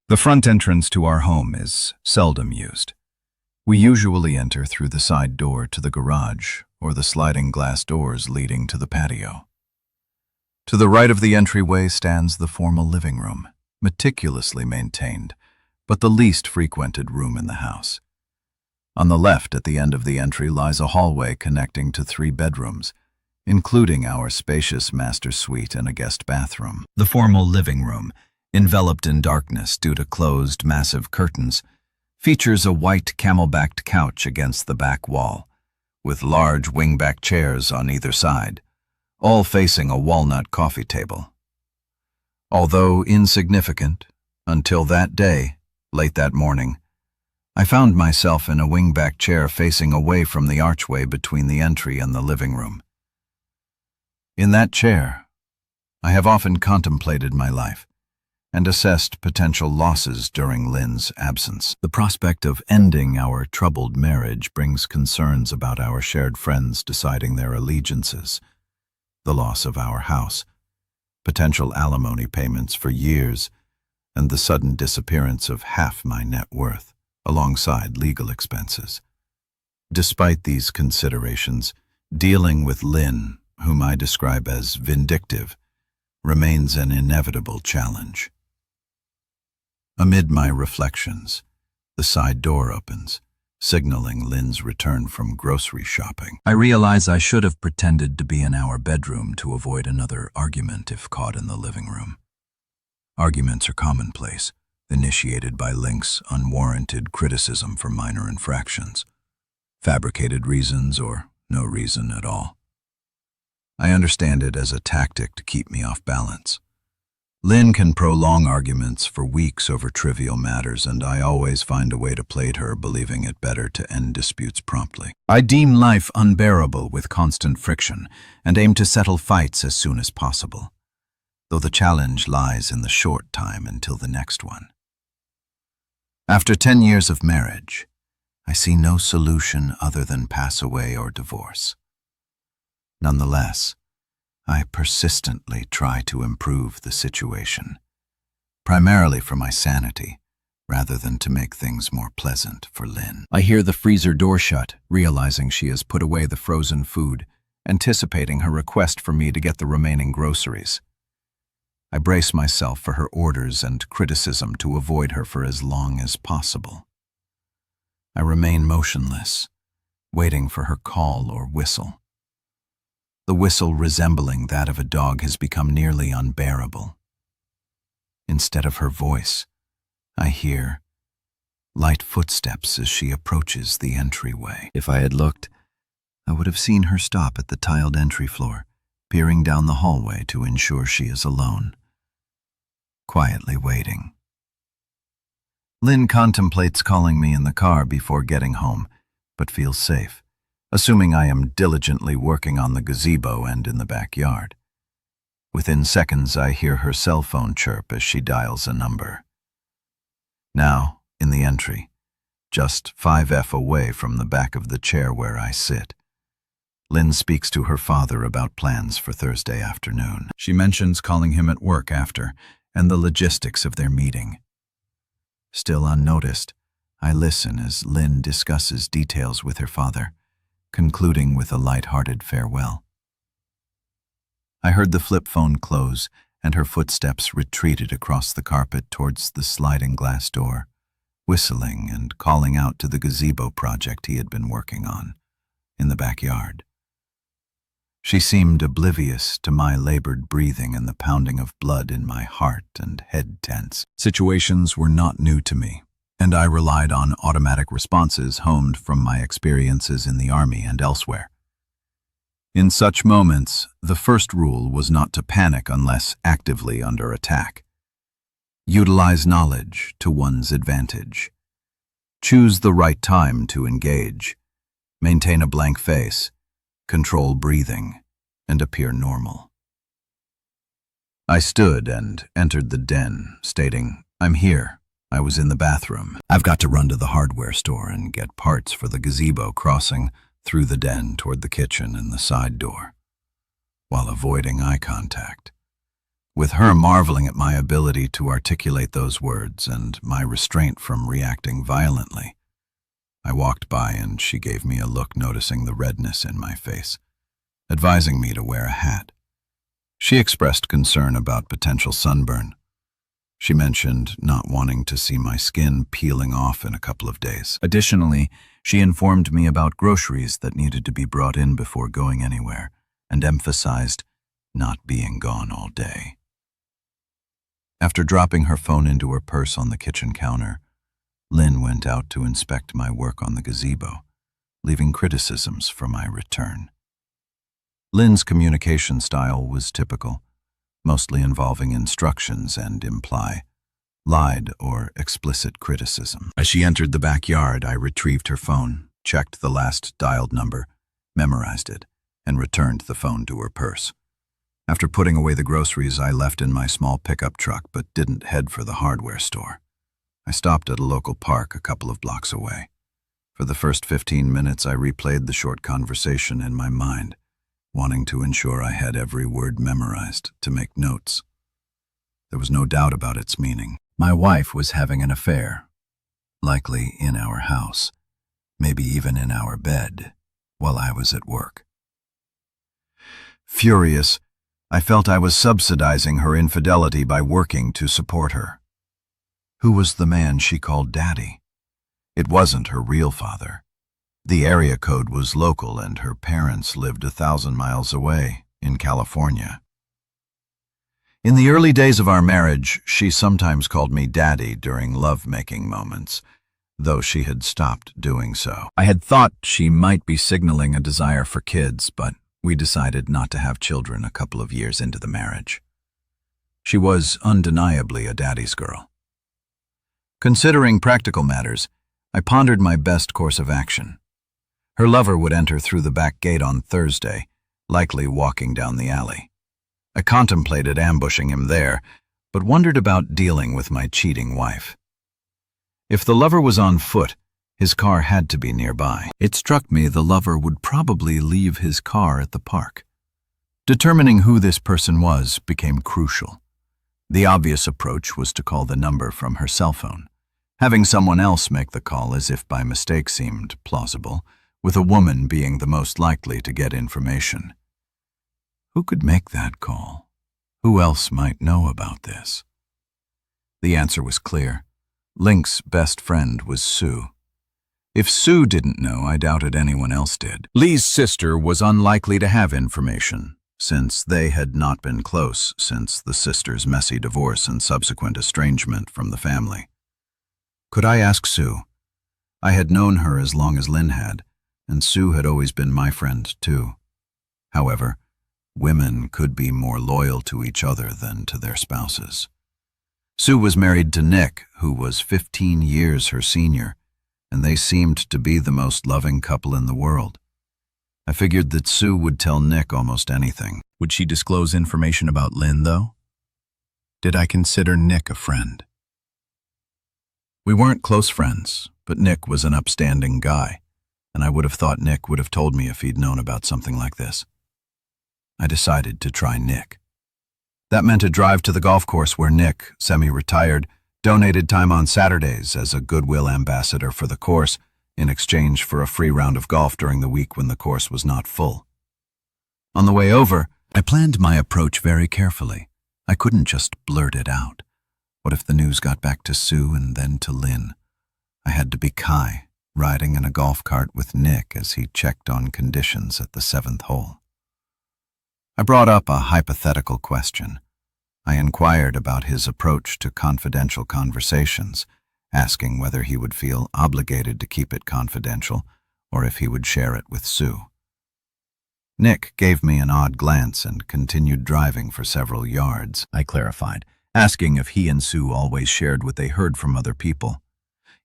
The front entrance to our home is seldom used. We usually enter through the side door to the garage or the sliding glass doors leading to the patio. To the right of the entryway stands the formal living room, meticulously maintained, but the least frequented room in the house. On the left at the end of the entry lies a hallway connecting to 3 bedrooms, including our spacious master suite and a guest bathroom. The formal living room, enveloped in darkness due to closed, massive curtains, features a white camel-backed couch against the back wall, with large wing-back chairs on either side, all facing a walnut coffee table. Although insignificant, until that day, late that morning, I found myself in a wing-back chair facing away from the archway between the entry and the living room. In that chair, I have often contemplated my life and assessed potential losses during Lynn's absence. The prospect of ending our troubled marriage brings concerns about our shared friends deciding their allegiances, the loss of our house, potential alimony payments for years, and the sudden disappearance of half my net worth, alongside legal expenses. Despite these considerations, dealing with Lynn, whom I describe as vindictive, remains an inevitable challenge. Amid my reflections, the side door opens, signaling Lynn's return from grocery shopping. I realize I should have pretended to be in our bedroom to avoid another argument if caught in the living room. Arguments are commonplace, initiated by Link's unwarranted criticism for minor infractions, fabricated reasons or no reason at all. I understand it as a tactic to keep me off balance. Lynn can prolong arguments for weeks over trivial matters, and I always find a way to play her, believing it better to end disputes promptly. I deem life unbearable with constant friction and aim to settle fights as soon as possible, though the challenge lies in the short time until the next one. After 10 years of marriage, I see no solution other than pass away or divorce. Nonetheless, I persistently try to improve the situation, primarily for my sanity, rather than to make things more pleasant for Lynn. I hear the freezer door shut, realizing she has put away the frozen food, anticipating her request for me to get the remaining groceries. I brace myself for her orders and criticism to avoid her for as long as possible. I remain motionless, waiting for her call or whistle. The whistle resembling that of a dog has become nearly unbearable. Instead of her voice, I hear light footsteps as she approaches the entryway. If I had looked, I would have seen her stop at the tiled entry floor, peering down the hallway to ensure she is alone, quietly waiting. Lynn contemplates calling me in the car before getting home, but feels safe, assuming I am diligently working on the gazebo and in the backyard. Within seconds, I hear her cell phone chirp as she dials a number. Now, in the entry, just 5 feet away from the back of the chair where I sit, Lynn speaks to her father about plans for Thursday afternoon. She mentions calling him at work after, and the logistics of their meeting. Still unnoticed, I listen as Lynn discusses details with her father, concluding with a light-hearted farewell. I heard the flip phone close, and her footsteps retreated across the carpet towards the sliding glass door, whistling and calling out to the gazebo project he had been working on, in the backyard. She seemed oblivious to my labored breathing and the pounding of blood in my heart and head tense. Situations were not new to me, and I relied on automatic responses honed from my experiences in the army and elsewhere. In such moments, the first rule was not to panic unless actively under attack. Utilize knowledge to one's advantage. Choose the right time to engage. Maintain a blank face. Control breathing, and appear normal. I stood and entered the den, stating, "I'm here. I was in the bathroom. I've got to run to the hardware store and get parts for the gazebo," crossing through the den toward the kitchen and the side door, while avoiding eye contact. with her marveling at my ability to articulate those words and my restraint from reacting violently. I walked by and she gave me a look, noticing the redness in my face, advising me to wear a hat. She expressed concern about potential sunburn. She mentioned not wanting to see my skin peeling off in a couple of days. Additionally, she informed me about groceries that needed to be brought in before going anywhere, and emphasized not being gone all day. After dropping her phone into her purse on the kitchen counter, Lynn went out to inspect my work on the gazebo, leaving criticisms for my return. Lynn's communication style was typical, mostly involving instructions and lied or explicit criticism. As she entered the backyard, I retrieved her phone, checked the last dialed number, memorized it, and returned the phone to her purse. After putting away the groceries I left in my small pickup truck but didn't head for the hardware store. I stopped at a local park a couple of blocks away. For the first 15 minutes I replayed the short conversation in my mind, wanting to ensure I had every word memorized to make notes. There was no doubt about its meaning. My wife was having an affair, likely in our house, maybe even in our bed, while I was at work. Furious, I felt I was subsidizing her infidelity by working to support her. Who was the man she called Daddy? It wasn't her real father. The area code was local and her parents lived 1,000 miles away in California. In the early days of our marriage, she sometimes called me Daddy during love-making moments, though she had stopped doing so. I had thought she might be signaling a desire for kids, but we decided not to have children a couple of years into the marriage. She was undeniably a daddy's girl. Considering practical matters, I pondered my best course of action. Her lover would enter through the back gate on Thursday, likely walking down the alley. I contemplated ambushing him there, but wondered about dealing with my cheating wife. If the lover was on foot, his car had to be nearby. It struck me the lover would probably leave his car at the park. Determining who this person was became crucial. The obvious approach was to call the number from her cell phone. Having someone else make the call as if by mistake seemed plausible, with a woman being the most likely to get information. Who could make that call? Who else might know about this? The answer was clear. Link's best friend was Sue. If Sue didn't know, I doubted anyone else did. Lee's sister was unlikely to have information, since they had not been close since the sister's messy divorce and subsequent estrangement from the family. Could I ask Sue? I had known her as long as Lynn had, and Sue had always been my friend too. However, women could be more loyal to each other than to their spouses. Sue was married to Nick, who was 15 years her senior, and they seemed to be the most loving couple in the world. I figured that Sue would tell Nick almost anything. Would she disclose information about Lynn, though? Did I consider Nick a friend? We weren't close friends, but Nick was an upstanding guy, and I would have thought Nick would have told me if he'd known about something like this. I decided to try Nick. That meant a drive to the golf course where Nick, semi-retired, donated time on Saturdays as a goodwill ambassador for the course in exchange for a free round of golf during the week when the course was not full. On the way over, I planned my approach very carefully. I couldn't just blurt it out. What if the news got back to Sue and then to Lynn? I had to be Kai, riding in a golf cart with Nick as he checked on conditions at the 7th hole. I brought up a hypothetical question. I inquired about his approach to confidential conversations, asking whether he would feel obligated to keep it confidential or if he would share it with Sue. Nick gave me an odd glance and continued driving for several yards. I clarified, asking if he and Sue always shared what they heard from other people,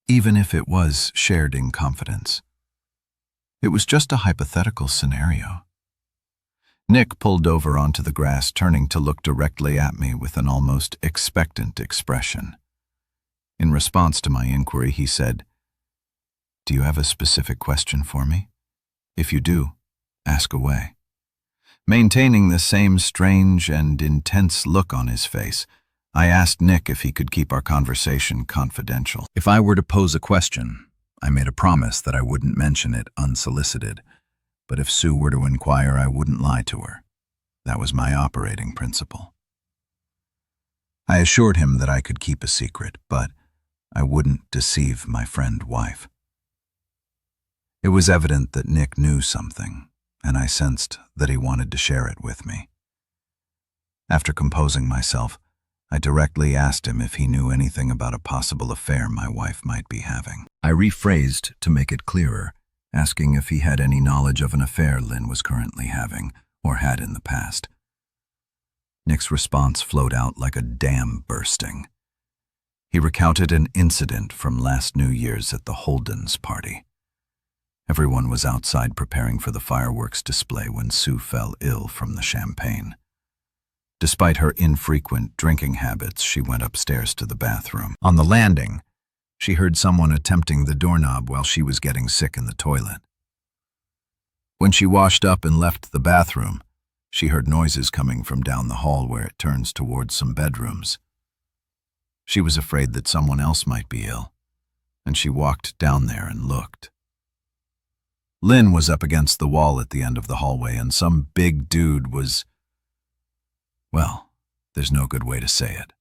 even if it was shared in confidence. It was just a hypothetical scenario. Nick pulled over onto the grass, turning to look directly at me with an almost expectant expression. In response to my inquiry, he said, "Do you have a specific question for me? If you do, ask away." Maintaining the same strange and intense look on his face, I asked Nick if he could keep our conversation confidential. If I were to pose a question, I made a promise that I wouldn't mention it unsolicited, but if Sue were to inquire, I wouldn't lie to her. That was my operating principle. I assured him that I could keep a secret, but I wouldn't deceive my friend wife. It was evident that Nick knew something, and I sensed that he wanted to share it with me. After composing myself, I directly asked him if he knew anything about a possible affair my wife might be having. I rephrased to make it clearer, asking if he had any knowledge of an affair Lynn was currently having, or had in the past. Nick's response flowed out like a dam bursting. He recounted an incident from last New Year's at the Holden's party. Everyone was outside preparing for the fireworks display when Sue fell ill from the champagne. Despite her infrequent drinking habits, she went upstairs to the bathroom. On the landing, she heard someone attempting the doorknob while she was getting sick in the toilet. When she washed up and left the bathroom, she heard noises coming from down the hall where it turns towards some bedrooms. She was afraid that someone else might be ill, and she walked down there and looked. Lynn was up against the wall at the end of the hallway, and some big dude was, well, there's no good way to say it.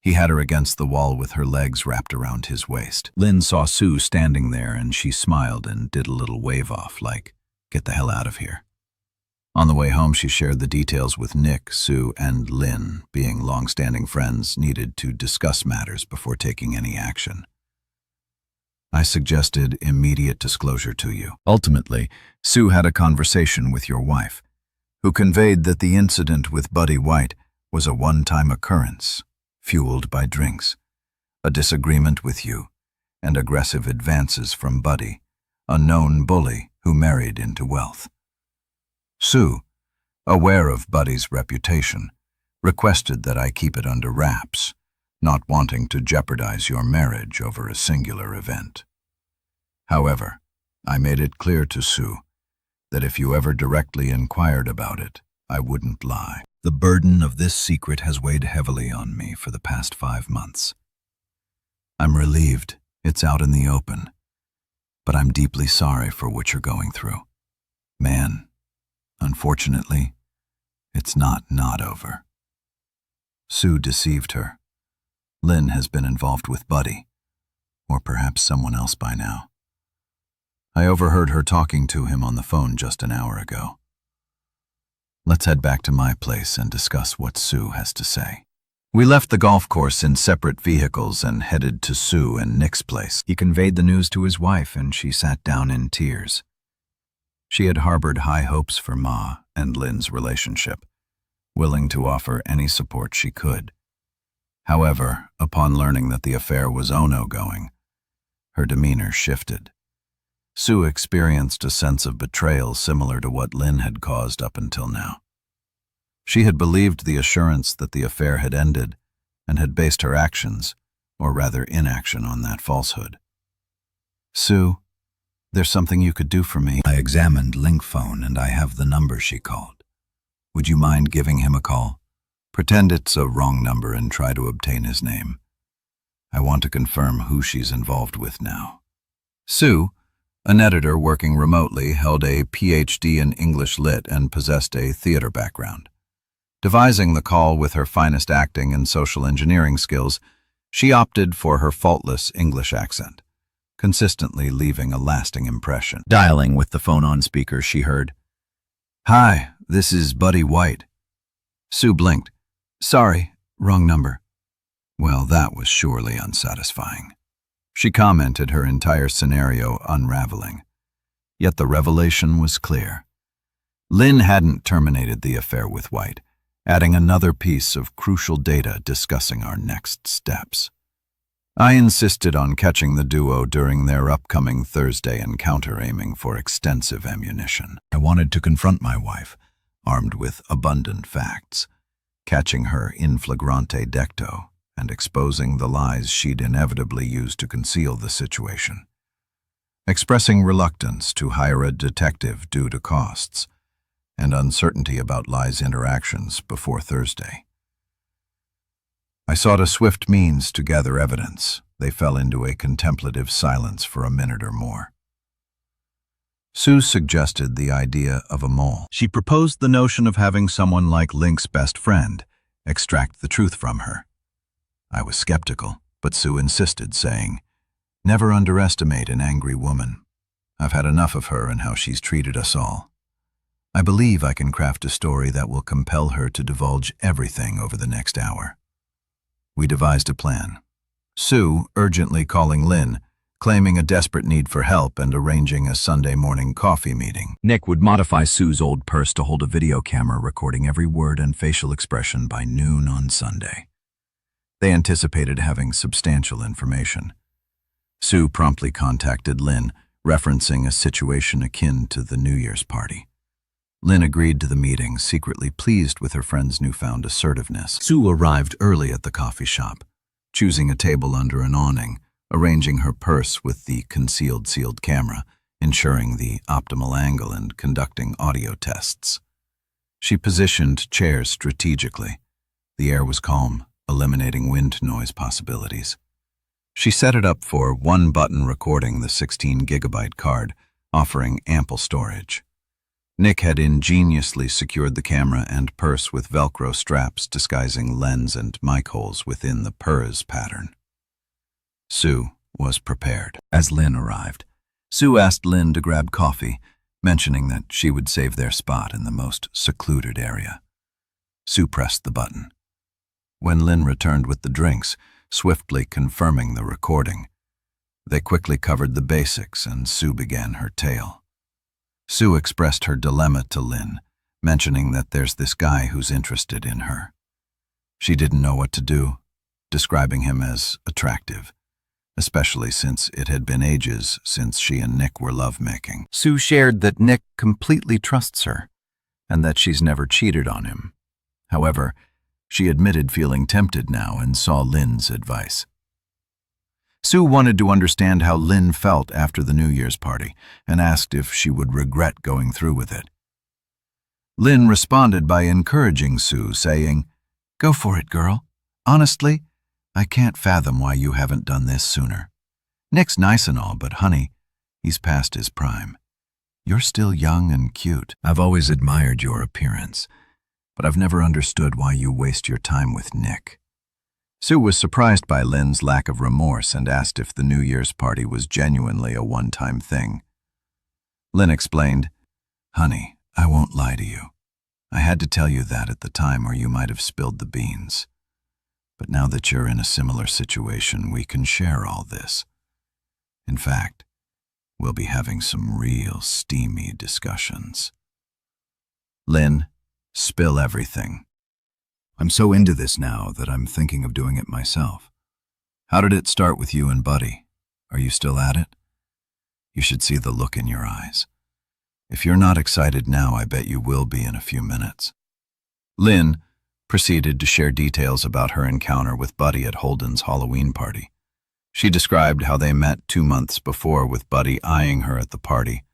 He had her against the wall with her legs wrapped around his waist. Lynn saw Sue standing there, and she smiled and did a little wave off, like, get the hell out of here. On the way home, she shared the details with Nick. Sue and Lynn, being long-standing friends, needed to discuss matters before taking any action. I suggested immediate disclosure to you. Ultimately, Sue had a conversation with your wife, who conveyed that the incident with Buddy White was a one-time occurrence, fueled by drinks, a disagreement with you, and aggressive advances from Buddy, a known bully who married into wealth. Sue, aware of Buddy's reputation, requested that I keep it under wraps, not wanting to jeopardize your marriage over a singular event. However, I made it clear to Sue that if you ever directly inquired about it, I wouldn't lie. The burden of this secret has weighed heavily on me for the past 5 months. I'm relieved it's out in the open, but I'm deeply sorry for what you're going through. Man, unfortunately, it's not over. Sue deceived her. Lynn has been involved with Buddy, or perhaps someone else by now. I overheard her talking to him on the phone just an hour ago. Let's head back to my place and discuss what Sue has to say. We left the golf course in separate vehicles and headed to Sue and Nick's place. He conveyed the news to his wife, and she sat down in tears. She had harbored high hopes for Ma and Lynn's relationship, willing to offer any support she could. However, upon learning that the affair was ongoing, her demeanor shifted. Sue experienced a sense of betrayal similar to what Lynn had caused up until now. She had believed the assurance that the affair had ended and had based her actions, or rather inaction, on that falsehood. Sue, there's something you could do for me. I examined Link phone and I have the number she called. Would you mind giving him a call? Pretend it's a wrong number and try to obtain his name. I want to confirm who she's involved with now. Sue, an editor working remotely, held a PhD in English Lit and possessed a theater background. Devising the call with her finest acting and social engineering skills, she opted for her faultless English accent, consistently leaving a lasting impression. Dialing with the phone on speaker, she heard, "Hi, this is Buddy White." Sue blinked. "Sorry, wrong number." Well, that was surely unsatisfying. She commented, her entire scenario unraveling. Yet the revelation was clear. Lynn hadn't terminated the affair with White, adding another piece of crucial data discussing our next steps. I insisted on catching the duo during their upcoming Thursday encounter, aiming for extensive ammunition. I wanted to confront my wife, armed with abundant facts, catching her in flagrante decto and exposing the lies she'd inevitably use to conceal the situation. Expressing reluctance to hire a detective due to costs, and uncertainty about Lai's interactions before Thursday. I sought a swift means to gather evidence. They fell into a contemplative silence for a minute or more. Sue suggested the idea of a mole. She proposed the notion of having someone like Link's best friend extract the truth from her. I was skeptical, but Sue insisted, saying, "Never underestimate an angry woman. I've had enough of her and how she's treated us all. I believe I can craft a story that will compel her to divulge everything over the next hour." We devised a plan. Sue urgently calling Lynn, claiming a desperate need for help and arranging a Sunday morning coffee meeting. Nick would modify Sue's old purse to hold a video camera recording every word and facial expression by noon on Sunday. They anticipated having substantial information. Sue promptly contacted Lynn, referencing a situation akin to the New Year's party. Lynn agreed to the meeting, secretly pleased with her friend's newfound assertiveness. Sue arrived early at the coffee shop, choosing a table under an awning, arranging her purse with the concealed sealed camera, ensuring the optimal angle and conducting audio tests. She positioned chairs strategically. The air was calm, eliminating wind noise possibilities. She set it up for one-button recording the 16-gigabyte card, offering ample storage. Nick had ingeniously secured the camera and purse with Velcro straps disguising lens and mic holes within the PERS pattern. Sue was prepared. As Lynn arrived, Sue asked Lynn to grab coffee, mentioning that she would save their spot in the most secluded area. Sue pressed the button. When Lynn returned with the drinks, swiftly confirming the recording, they quickly covered the basics and Sue began her tale. Sue expressed her dilemma to Lynn, mentioning that there's this guy who's interested in her. She didn't know what to do, describing him as attractive, especially since it had been ages since she and Nick were lovemaking. Sue shared that Nick completely trusts her, and that she's never cheated on him. However, she admitted feeling tempted now and saw Lynn's advice. Sue wanted to understand how Lynn felt after the New Year's party and asked if she would regret going through with it. Lynn responded by encouraging Sue, saying, "Go for it, girl. Honestly, I can't fathom why you haven't done this sooner. Nick's nice and all, but honey, he's past his prime. You're still young and cute. I've always admired your appearance, but I've never understood why you waste your time with Nick." Sue was surprised by Lynn's lack of remorse and asked if the New Year's party was genuinely a one-time thing. Lynn explained, "Honey, I won't lie to you. I had to tell you that at the time or you might have spilled the beans. But now that you're in a similar situation, we can share all this. In fact, we'll be having some real steamy discussions." Lynn, spill everything. I'm so into this now that I'm thinking of doing it myself. How did it start with you and Buddy? Are you still at it? You should see the look in your eyes. If you're not excited now, I bet you will be in a few minutes. Lynn proceeded to share details about her encounter with Buddy at Holden's Halloween party. She described how they met 2 months before with Buddy eyeing her at the party.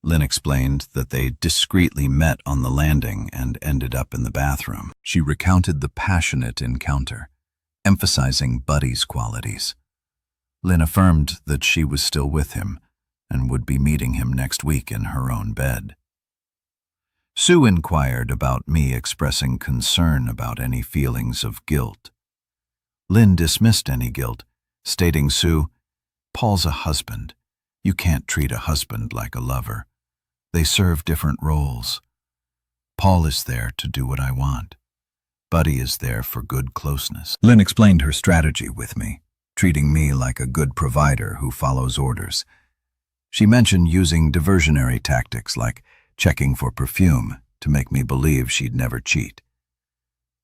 Lynn explained that they discreetly met on the landing and ended up in the bathroom. She recounted the passionate encounter, emphasizing Buddy's qualities. Lynn affirmed that she was still with him and would be meeting him next week in her own bed. Sue inquired about me expressing concern about any feelings of guilt. Lynn dismissed any guilt, stating, "Sue, Paul's a husband. You can't treat a husband like a lover. They serve different roles. Paul is there to do what I want. Buddy is there for good closeness." Lynn explained her strategy with me, treating me like a good provider who follows orders. She mentioned using diversionary tactics like checking for perfume to make me believe she'd never cheat.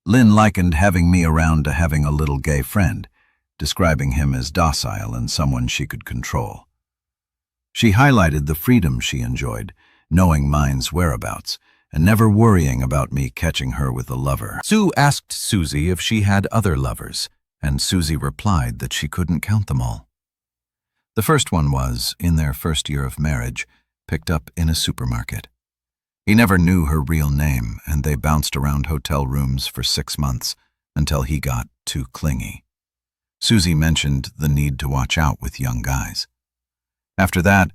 Lynn likened having me around to having a little gay friend, describing him as docile and someone she could control. She highlighted the freedom she enjoyed, knowing mine's whereabouts, and never worrying about me catching her with a lover. Sue asked Susie if she had other lovers, and Susie replied that she couldn't count them all. The first one was, in their first year of marriage, picked up in a supermarket. He never knew her real name, and they bounced around hotel rooms for 6 months until he got too clingy. Susie mentioned the need to watch out with young guys. After that,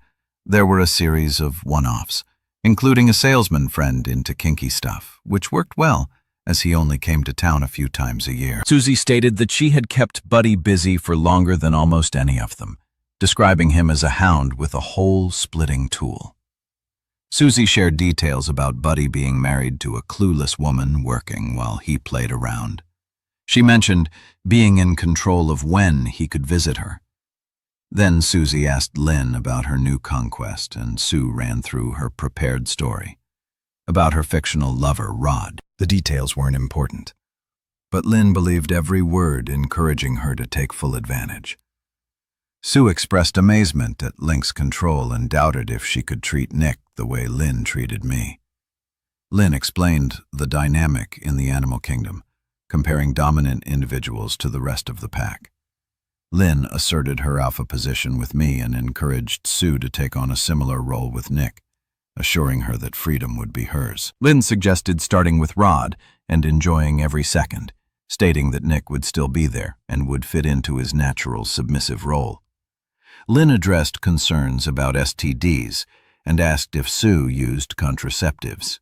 there were a series of one-offs, including a salesman friend into kinky stuff, which worked well, as he only came to town a few times a year. Susie stated that she had kept Buddy busy for longer than almost any of them, describing him as a hound with a hole-splitting tool. Susie shared details about Buddy being married to a clueless woman working while he played around. She mentioned being in control of when he could visit her. Then Susie asked Lynn about her new conquest, and Sue ran through her prepared story about her fictional lover, Rod. The details weren't important, but Lynn believed every word, encouraging her to take full advantage. Sue expressed amazement at Link's control and doubted if she could treat Nick the way Lynn treated me. Lynn explained the dynamic in the animal kingdom, comparing dominant individuals to the rest of the pack. Lynn asserted her alpha position with me and encouraged Sue to take on a similar role with Nick, assuring her that freedom would be hers. Lynn suggested starting with Rod and enjoying every second, stating that Nick would still be there and would fit into his natural submissive role. Lynn addressed concerns about STDs and asked if Sue used contraceptives.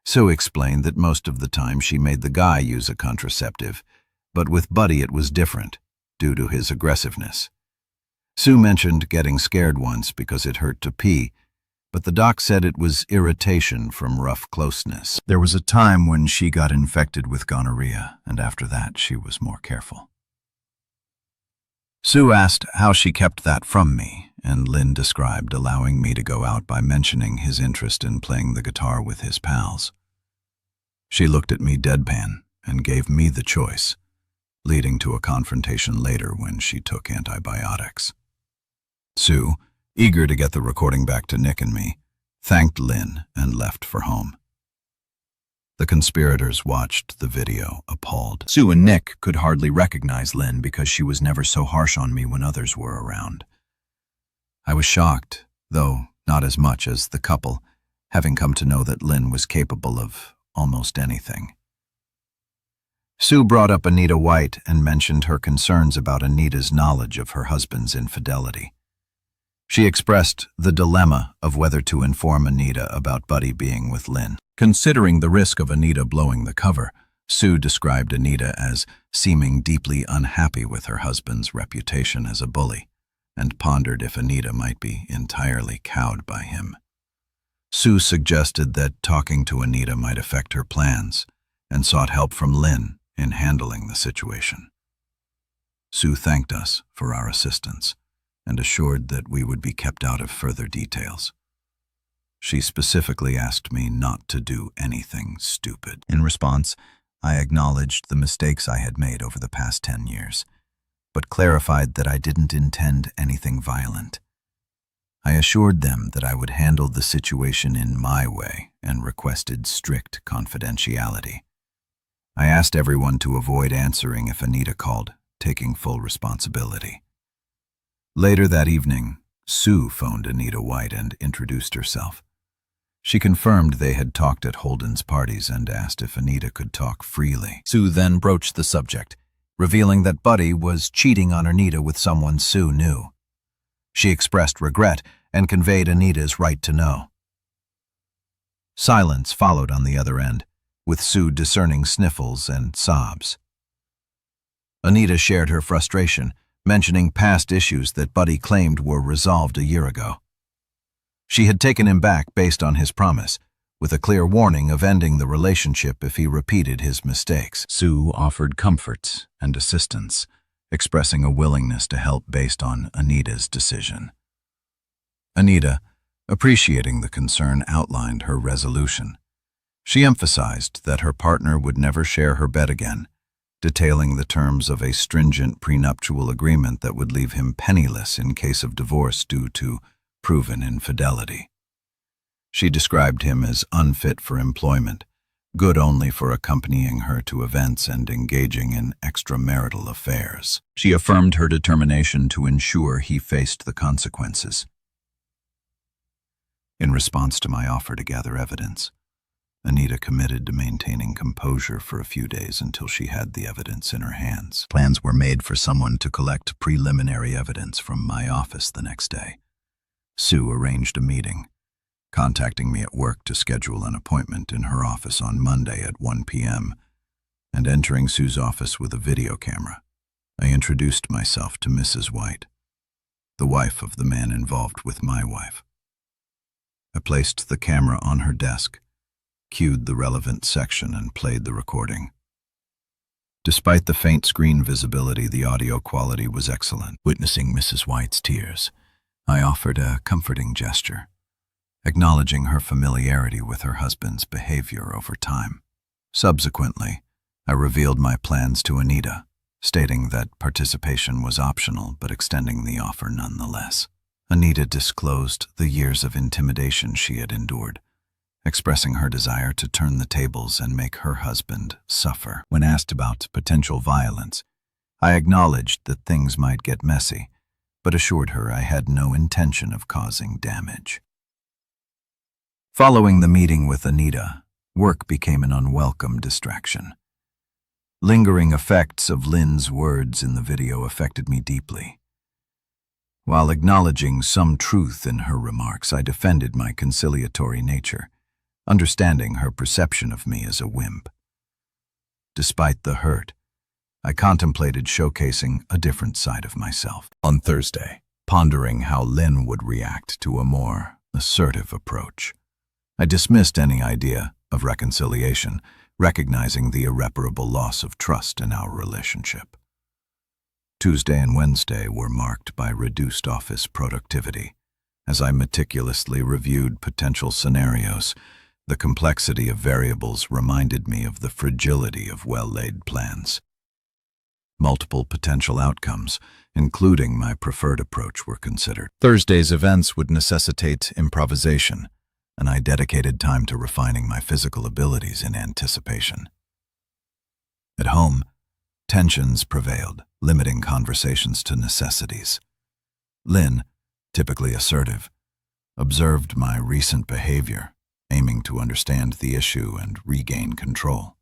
Sue explained that most of the time she made the guy use a contraceptive, but with Buddy it was different, due to his aggressiveness. Sue mentioned getting scared once because it hurt to pee, but the doc said it was irritation from rough closeness. There was a time when she got infected with gonorrhea, and after that she was more careful. Sue asked how she kept that from me, and Lynn described allowing me to go out by mentioning his interest in playing the guitar with his pals. She looked at me deadpan and gave me the choice, leading to a confrontation later when she took antibiotics. Sue, eager to get the recording back to Nick and me, thanked Lynn and left for home. The conspirators watched the video, appalled. Sue and Nick could hardly recognize Lynn because she was never so harsh on me when others were around. I was shocked, though not as much as the couple, having come to know that Lynn was capable of almost anything. Sue brought up Anita White and mentioned her concerns about Anita's knowledge of her husband's infidelity. She expressed the dilemma of whether to inform Anita about Buddy being with Lynn. Considering the risk of Anita blowing the cover, Sue described Anita as seeming deeply unhappy with her husband's reputation as a bully, and pondered if Anita might be entirely cowed by him. Sue suggested that talking to Anita might affect her plans, and sought help from Lynn in handling the situation. Sue thanked us for our assistance and assured that we would be kept out of further details. She specifically asked me not to do anything stupid. In response, I acknowledged the mistakes I had made over the past 10 years, but clarified that I didn't intend anything violent. I assured them that I would handle the situation in my way and requested strict confidentiality. I asked everyone to avoid answering if Anita called, taking full responsibility. Later that evening, Sue phoned Anita White and introduced herself. She confirmed they had talked at Holden's parties and asked if Anita could talk freely. Sue then broached the subject, revealing that Buddy was cheating on Anita with someone Sue knew. She expressed regret and conveyed Anita's right to know. Silence followed on the other end, with Sue discerning sniffles and sobs. Anita shared her frustration, mentioning past issues that Buddy claimed were resolved a year ago. She had taken him back based on his promise, with a clear warning of ending the relationship if he repeated his mistakes. Sue offered comfort and assistance, expressing a willingness to help based on Anita's decision. Anita, appreciating the concern, outlined her resolution. She emphasized that her partner would never share her bed again, detailing the terms of a stringent prenuptial agreement that would leave him penniless in case of divorce due to proven infidelity. She described him as unfit for employment, good only for accompanying her to events and engaging in extramarital affairs. She affirmed her determination to ensure he faced the consequences. In response to my offer to gather evidence, Anita committed to maintaining composure for a few days until she had the evidence in her hands. Plans were made for someone to collect preliminary evidence from my office the next day. Sue arranged a meeting, contacting me at work to schedule an appointment in her office on Monday at 1 p.m., and entering Sue's office with a video camera. I introduced myself to Mrs. White, the wife of the man involved with my wife. I placed the camera on her desk, cued the relevant section, and played the recording. Despite the faint screen visibility, the audio quality was excellent. Witnessing Mrs. White's tears, I offered a comforting gesture, acknowledging her familiarity with her husband's behavior over time. Subsequently, I revealed my plans to Anita, stating that participation was optional but extending the offer nonetheless. Anita disclosed the years of intimidation she had endured, expressing her desire to turn the tables and make her husband suffer. When asked about potential violence, I acknowledged that things might get messy, but assured her I had no intention of causing damage. Following the meeting with Anita, work became an unwelcome distraction. Lingering effects of Lynn's words in the video affected me deeply. While acknowledging some truth in her remarks, I defended my conciliatory nature, understanding her perception of me as a wimp. Despite the hurt, I contemplated showcasing a different side of myself. On Thursday, pondering how Lynn would react to a more assertive approach, I dismissed any idea of reconciliation, recognizing the irreparable loss of trust in our relationship. Tuesday and Wednesday were marked by reduced office productivity. As I meticulously reviewed potential scenarios, the complexity of variables reminded me of the fragility of well-laid plans. Multiple potential outcomes, including my preferred approach, were considered. Thursday's events would necessitate improvisation, and I dedicated time to refining my physical abilities in anticipation. At home, tensions prevailed, limiting conversations to necessities. Lynn, typically assertive, observed my recent behavior, aiming to understand the issue and regain control.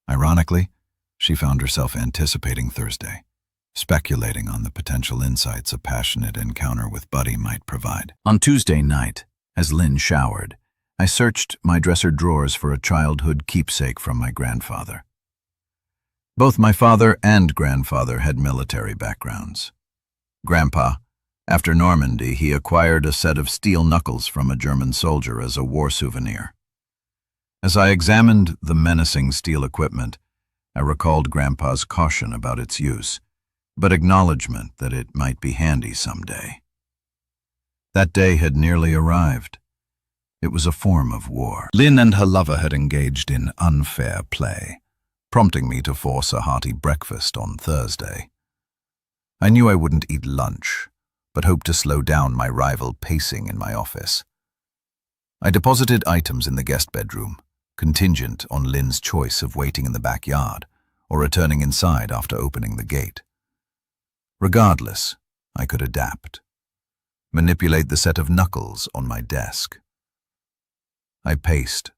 Ironically, she found herself anticipating Thursday, speculating on the potential insights a passionate encounter with Buddy might provide. On Tuesday night, as Lynn showered, I searched my dresser drawers for a childhood keepsake from my grandfather. Both my father and grandfather had military backgrounds. Grandpa, after Normandy, he acquired a set of steel knuckles from a German soldier as a war souvenir. As I examined the menacing steel equipment, I recalled Grandpa's caution about its use, but acknowledgement that it might be handy someday. That day had nearly arrived. It was a form of war. Lynn and her lover had engaged in unfair play, prompting me to force a hearty breakfast on Thursday. I knew I wouldn't eat lunch, but hoped to slow down my rival pacing in my office. I deposited items in the guest bedroom, contingent on Lynn's choice of waiting in the backyard or returning inside after opening the gate. Regardless, I could adapt. Manipulate the set of knuckles on my desk. I paced,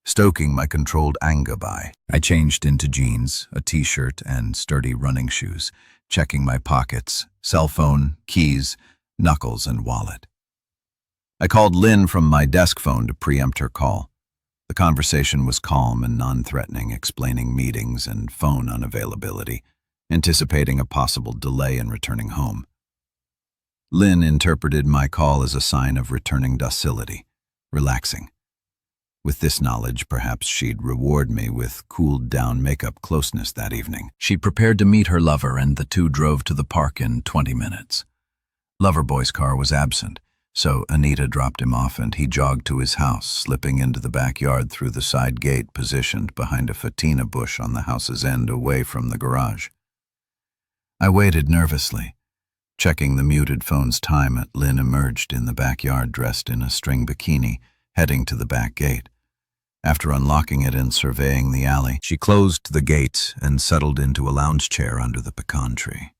stoking my controlled anger by. I changed into jeans, a t-shirt, and sturdy running shoes, checking my pockets, cell phone, keys, knuckles, and wallet. I called Lynn from my desk phone to preempt her call. The conversation was calm and non-threatening, explaining meetings and phone unavailability, anticipating a possible delay in returning home. Lynn interpreted my call as a sign of returning docility, relaxing. With this knowledge, perhaps she'd reward me with cooled-down makeup closeness that evening. She prepared to meet her lover, and the two drove to the park in 20 minutes. Loverboy's car was absent, so Anita dropped him off and he jogged to his house, slipping into the backyard through the side gate positioned behind a fatina bush on the house's end away from the garage. I waited nervously, checking the muted phone's time as Lynn emerged in the backyard dressed in a string bikini, heading to the back gate. After unlocking it and surveying the alley, she closed the gate and settled into a lounge chair under the pecan tree.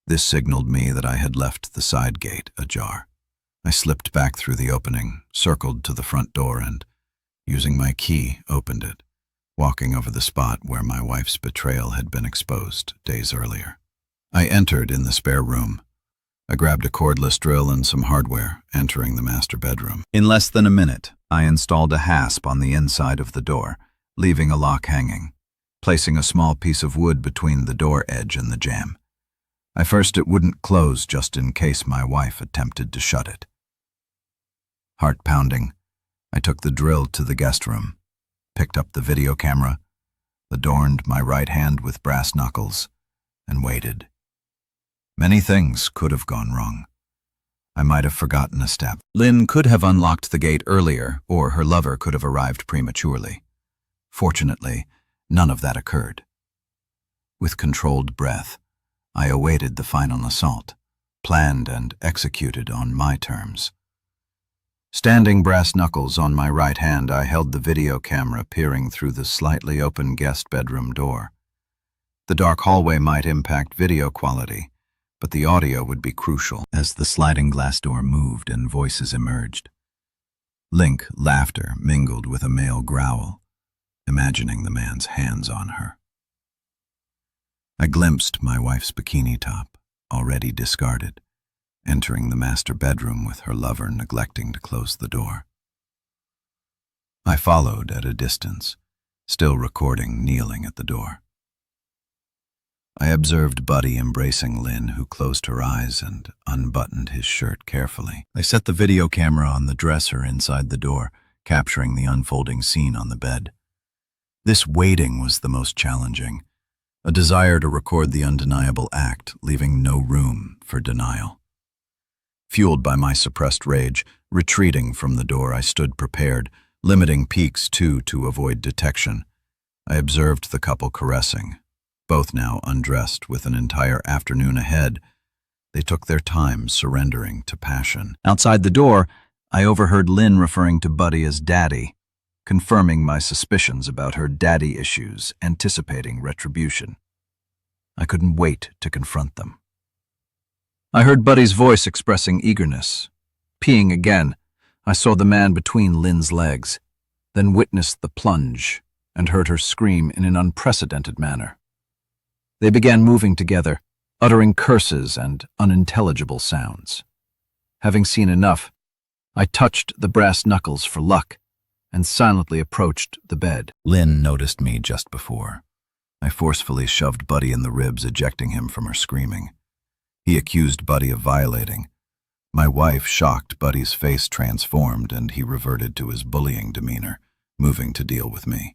This signaled me that I had left the side gate ajar, I slipped back through the opening, circled to the front door, and, using my key, opened it, walking over the spot where my wife's betrayal had been exposed days earlier. I entered in the spare room. I grabbed a cordless drill and some hardware, entering the master bedroom. In less than a minute, I installed a hasp on the inside of the door, leaving a lock hanging, placing a small piece of wood between the door edge and the jamb. At first it wouldn't close just in case my wife attempted to shut it. Heart pounding, I took the drill to the guest room, picked up the video camera, adorned my right hand with brass knuckles, and waited. Many things could have gone wrong. I might have forgotten a step. Lynn could have unlocked the gate earlier, or her lover could have arrived prematurely. Fortunately, none of that occurred. With controlled breath, I awaited the final assault, planned and executed on my terms. Standing brass knuckles on my right hand, I held the video camera peering through the slightly open guest bedroom door. The dark hallway might impact video quality, but the audio would be crucial. As the sliding glass door moved and voices emerged, Link laughter mingled with a male growl, imagining the man's hands on her. I glimpsed my wife's bikini top, already discarded, entering the master bedroom with her lover neglecting to close the door. I followed at a distance, still recording kneeling at the door. I observed Buddy embracing Lynn, who closed her eyes and unbuttoned his shirt carefully. I set the video camera on the dresser inside the door, capturing the unfolding scene on the bed. This waiting was the most challenging, a desire to record the undeniable act, leaving no room for denial. Fueled by my suppressed rage, retreating from the door, I stood prepared, limiting peeks to avoid detection. I observed the couple caressing. Both now undressed with an entire afternoon ahead, they took their time surrendering to passion. Outside the door, I overheard Lynn referring to Buddy as Daddy, confirming my suspicions about her daddy issues, anticipating retribution. I couldn't wait to confront them. I heard Buddy's voice expressing eagerness. Peeing again, I saw the man between Lynn's legs, then witnessed the plunge and heard her scream in an unprecedented manner. They began moving together, uttering curses and unintelligible sounds. Having seen enough, I touched the brass knuckles for luck and silently approached the bed. Lynn noticed me just before. I forcefully shoved Buddy in the ribs, ejecting him from her screaming. He accused Buddy of violating. My wife, shocked, Buddy's face transformed and he reverted to his bullying demeanor, moving to deal with me.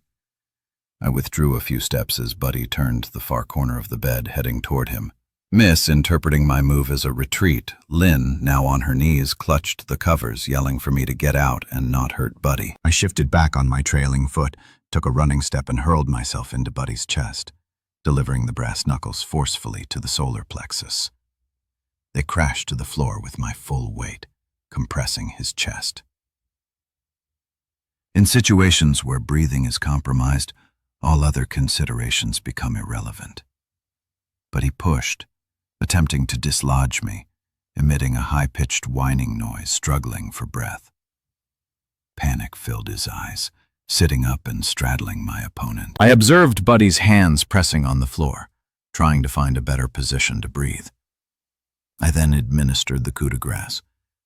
I withdrew a few steps as Buddy turned the far corner of the bed, heading toward him. Misinterpreting my move as a retreat, Lynn, now on her knees, clutched the covers, yelling for me to get out and not hurt Buddy. I shifted back on my trailing foot, took a running step and hurled myself into Buddy's chest, delivering the brass knuckles forcefully to the solar plexus. They crashed to the floor with my full weight, compressing his chest. In situations where breathing is compromised, all other considerations become irrelevant. But he pushed, attempting to dislodge me, emitting a high-pitched whining noise, struggling for breath. Panic filled his eyes, sitting up and straddling my opponent. I observed Buddy's hands pressing on the floor, trying to find a better position to breathe. I then administered the coup de grace,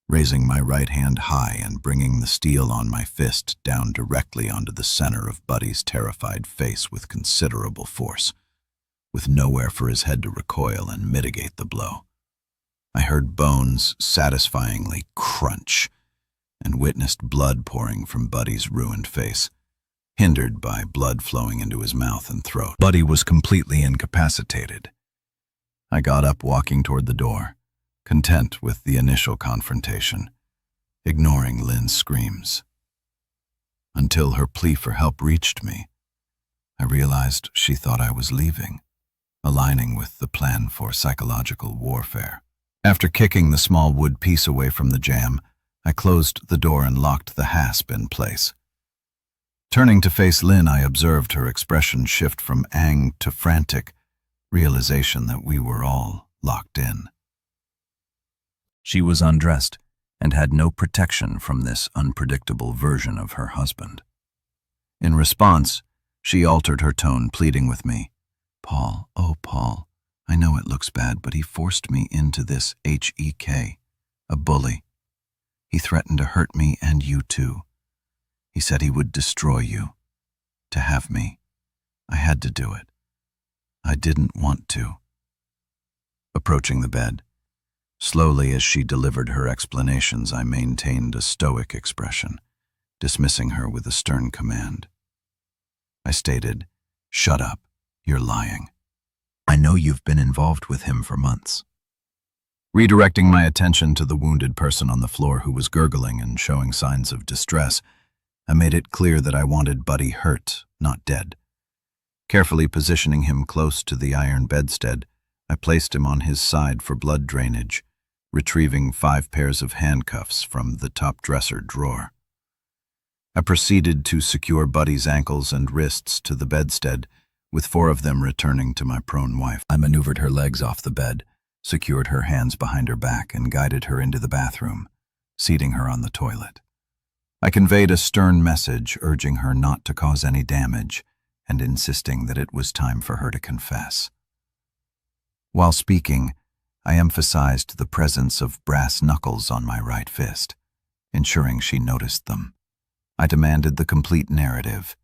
raising my right hand high and bringing the steel on my fist down directly onto the center of Buddy's terrified face with considerable force, with nowhere for his head to recoil and mitigate the blow. I heard bones satisfyingly crunch and witnessed blood pouring from Buddy's ruined face, hindered by blood flowing into his mouth and throat. Buddy was completely incapacitated. I got up, walking toward the door, content with the initial confrontation, ignoring Lynn's screams. Until her plea for help reached me, I realized she thought I was leaving, aligning with the plan for psychological warfare. After kicking the small wood piece away from the jamb, I closed the door and locked the hasp in place. Turning to face Lynn, I observed her expression shift from ang to frantic, realization that we were all locked in. She was undressed and had no protection from this unpredictable version of her husband. In response, she altered her tone, pleading with me. "Paul, oh Paul, I know it looks bad, but he forced me into this HEK, a bully. He threatened to hurt me and you too. He said he would destroy you. To have me. I had to do it. I didn't want to." Approaching the bed, slowly as she delivered her explanations, I maintained a stoic expression, dismissing her with a stern command. I stated, "Shut up, you're lying. I know you've been involved with him for months." Redirecting my attention to the wounded person on the floor who was gurgling and showing signs of distress, I made it clear that I wanted Buddy hurt, not dead. Carefully positioning him close to the iron bedstead, I placed him on his side for blood drainage, retrieving 5 pairs of handcuffs from the top dresser drawer. I proceeded to secure Buddy's ankles and wrists to the bedstead, with 4 of them returning to my prone wife. I maneuvered her legs off the bed, secured her hands behind her back, and guided her into the bathroom, seating her on the toilet. I conveyed a stern message urging her not to cause any damage and insisting that it was time for her to confess. While speaking, I emphasized the presence of brass knuckles on my right fist, ensuring she noticed them. I demanded the complete narrative,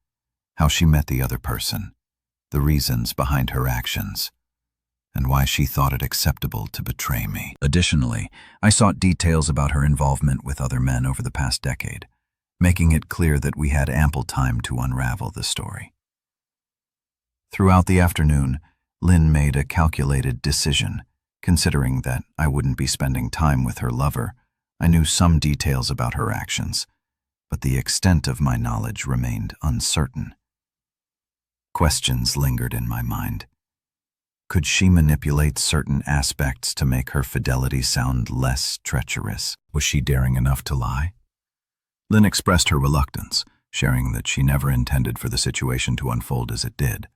how she met the other person, the reasons behind her actions, and why she thought it acceptable to betray me. Additionally, I sought details about her involvement with other men over the past decade, making it clear that we had ample time to unravel the story. Throughout the afternoon, Lynn made a calculated decision. Considering that I wouldn't be spending time with her lover, I knew some details about her actions, but the extent of my knowledge remained uncertain. Questions lingered in my mind. Could she manipulate certain aspects to make her fidelity sound less treacherous? Was she daring enough to lie? Lynn expressed her reluctance, sharing that she never intended for the situation to unfold as it did.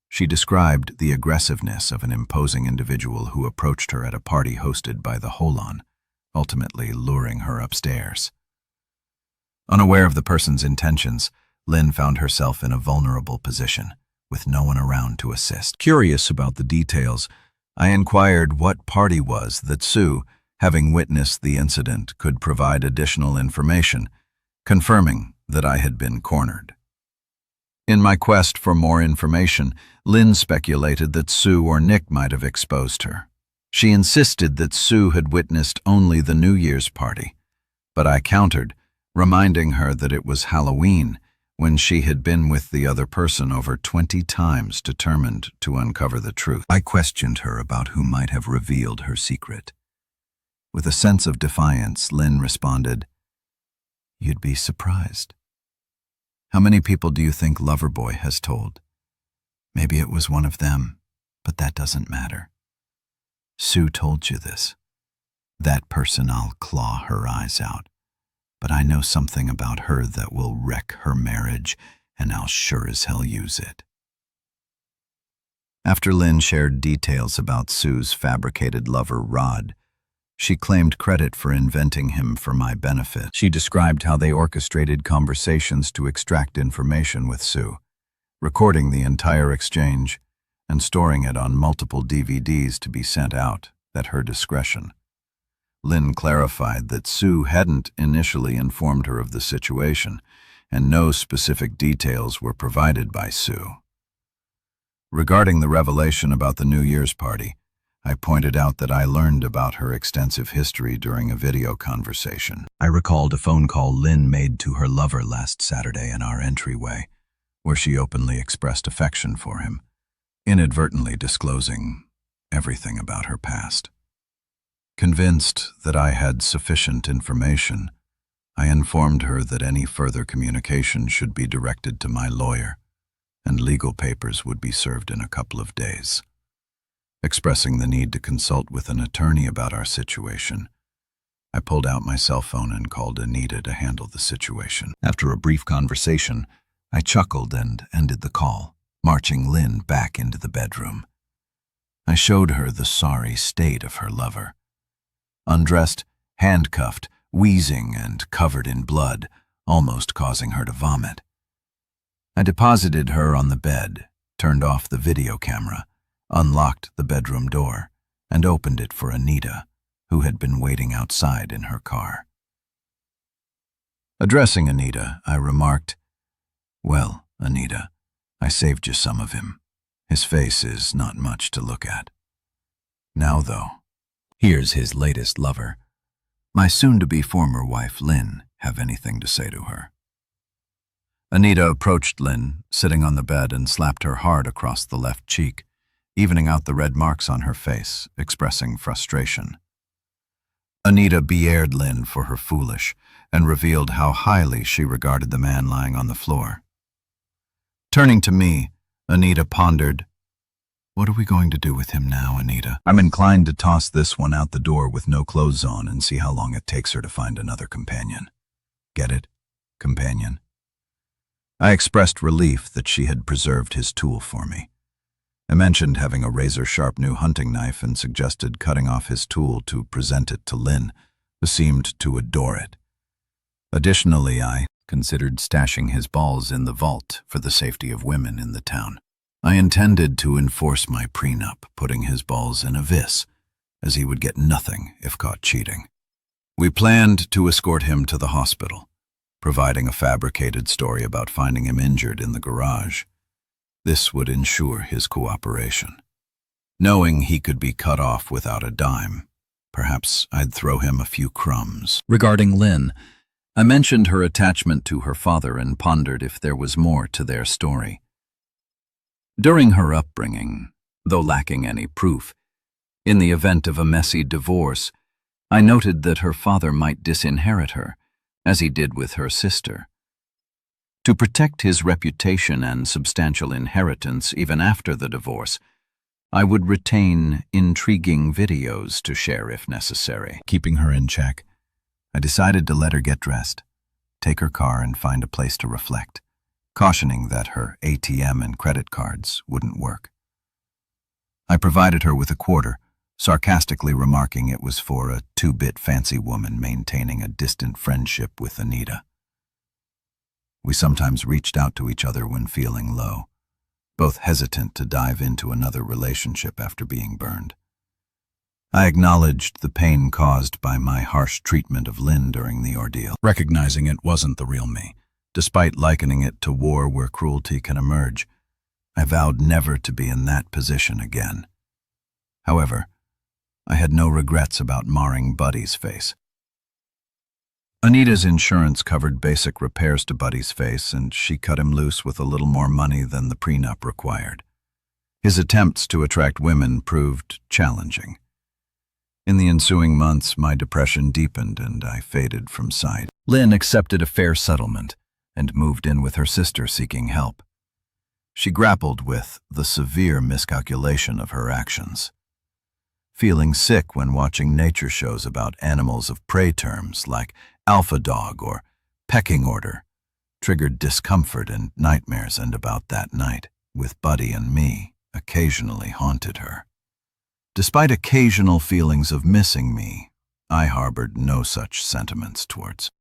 She described the aggressiveness of an imposing individual who approached her at a party hosted by the Holon, ultimately luring her upstairs. Unaware of the person's intentions, Lynn found herself in a vulnerable position, with no one around to assist. Curious about the details, I inquired what party was that Sue, having witnessed the incident, could provide additional information, confirming that I had been cornered. In my quest for more information, Lynn speculated that Sue or Nick might have exposed her. She insisted that Sue had witnessed only the New Year's party, but I countered, reminding her that it was Halloween, when she had been with the other person over 20 times, determined to uncover the truth. I questioned her about who might have revealed her secret. With a sense of defiance, Lynn responded, "You'd be surprised. How many people do you think Loverboy has told? Maybe it was one of them, but that doesn't matter. Sue told you this. That person, I'll claw her eyes out. But I know something about her that will wreck her marriage, and I'll sure as hell use it." After Lynn shared details about Sue's fabricated lover, Rod, she claimed credit for inventing him for my benefit. She described how they orchestrated conversations to extract information with Sue, recording the entire exchange and storing it on multiple DVDs to be sent out at her discretion. Lynn clarified that Sue hadn't initially informed her of the situation, and no specific details were provided by Sue. Regarding the revelation about the New Year's party, I pointed out that I learned about her extensive history during a video conversation. I recalled a phone call Lynn made to her lover last Saturday in our entryway, where she openly expressed affection for him, inadvertently disclosing everything about her past. Convinced that I had sufficient information, I informed her that any further communication should be directed to my lawyer, and legal papers would be served in a couple of days. Expressing the need to consult with an attorney about our situation, I pulled out my cell phone and called Anita to handle the situation. After a brief conversation, I chuckled and ended the call, marching Lynn back into the bedroom. I showed her the sorry state of her lover. Undressed, handcuffed, wheezing and covered in blood, almost causing her to vomit. I deposited her on the bed, turned off the video camera, unlocked the bedroom door, and opened it for Anita, who had been waiting outside in her car. Addressing Anita, I remarked, "Well, Anita, I saved you some of him. His face is not much to look at. Now, though, here's his latest lover. My soon-to-be former wife, Lynn, have anything to say to her." Anita approached Lynn, sitting on the bed, and slapped her hard across the left cheek, evening out the red marks on her face, expressing frustration. Anita beared Lynn for her foolish and revealed how highly she regarded the man lying on the floor. Turning to me, Anita pondered, "What are we going to do with him now, Anita?" I'm inclined to toss this one out the door with no clothes on and see how long it takes her to find another companion. Get it? Companion. I expressed relief that she had preserved his tool for me. I mentioned having a razor-sharp new hunting knife and suggested cutting off his tool to present it to Lynn, who seemed to adore it. Additionally, I considered stashing his balls in the vault for the safety of women in the town. I intended to enforce my prenup, putting his balls in a vis, as he would get nothing if caught cheating. We planned to escort him to the hospital, providing a fabricated story about finding him injured in the garage. This would ensure his cooperation. Knowing he could be cut off without a dime, perhaps I'd throw him a few crumbs. Regarding Lynn, I mentioned her attachment to her father and pondered if there was more to their story. During her upbringing, though lacking any proof, in the event of a messy divorce, I noted that her father might disinherit her, as he did with her sister. To protect his reputation and substantial inheritance even after the divorce, I would retain intriguing videos to share if necessary. Keeping her in check, I decided to let her get dressed, take her car, and find a place to reflect, cautioning that her ATM and credit cards wouldn't work. I provided her with a quarter, sarcastically remarking it was for a two-bit fancy woman maintaining a distant friendship with Anita. We sometimes reached out to each other when feeling low, both hesitant to dive into another relationship after being burned. I acknowledged the pain caused by my harsh treatment of Lynn during the ordeal, recognizing it wasn't the real me. Despite likening it to war where cruelty can emerge, I vowed never to be in that position again. However, I had no regrets about marring Buddy's face. Anita's insurance covered basic repairs to Buddy's face, and she cut him loose with a little more money than the prenup required. His attempts to attract women proved challenging. In the ensuing months, my depression deepened and I faded from sight. Lynn accepted a fair settlement and moved in with her sister seeking help. She grappled with the severe miscalculation of her actions. Feeling sick when watching nature shows about animals of prey terms like alpha dog or pecking order triggered discomfort and nightmares, and about that night, with Buddy and me, occasionally haunted her. Despite occasional feelings of missing me, I harbored no such sentiments towards